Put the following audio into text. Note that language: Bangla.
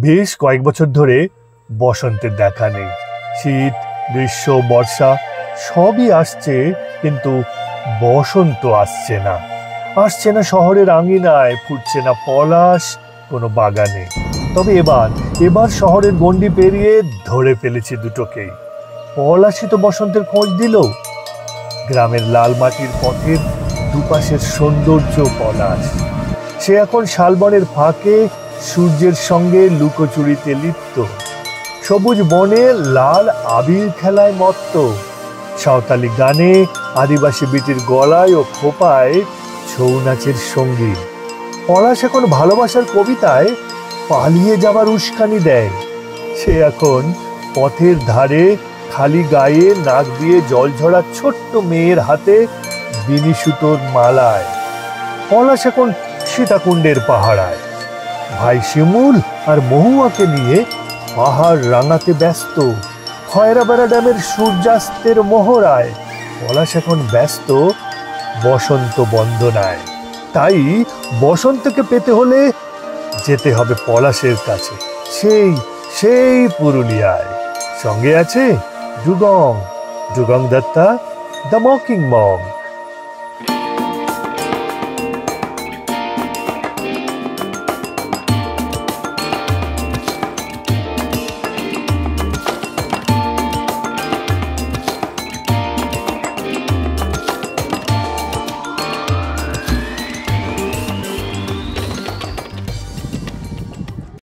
বেশ কয়েক বছর ধরে বসন্তের দেখা নেই। শীত, গ্রীষ্ম, বর্ষা সবই আসছে, কিন্তু বসন্ত আসছে না। আসছে না শহরের আঙিনায়, ফুটছে না পলাশ কোনো বাগানে। তবে এবার শহরের গণ্ডি পেরিয়ে ধরে ফেলেছি দুটোকেই। পলাশই তো বসন্তের খোঁজ দিল। গ্রামের লাল মাটির পথের দুপাশের সৌন্দর্য পলাশ। সে এখন শালবনের ফাঁকে সূর্যের সঙ্গে লুকোচুরিতে লিপ্ত। সবুজ বনে লাল আবির খেলায় মত্ত। সাঁওতালি গানে, আদিবাসী বিটির গলায় ও খোপায় ছৌ নাচের সঙ্গী। পলাশ এখন ভালোবাসার কবিতায় পালিয়ে যাবার উস্কানি দেয়। সে এখন পথের ধারে খালি গায়ে নাক দিয়ে জল ঝরা ছোট্ট মেয়ের হাতে বিনি সুতোর মালায়। পলাশ এখন সীতাকুণ্ডের পাহাড়ায় ভাই শিমুল আর মহুয়াকে নিয়ে পাহাড় রাঙাতে ব্যস্ত। খয়রাবেড়া ড্যামের সূর্যাস্তের মোহরায় পলাশ এখন ব্যস্ত বসন্ত বন্দনায়। তাই বসন্তকে পেতে হলে যেতে হবে পলাশের কাছে, সেই সেই পুরুলিয়ায়। সঙ্গে আছে ডুগং দত্তা, দ্য মকিং মম।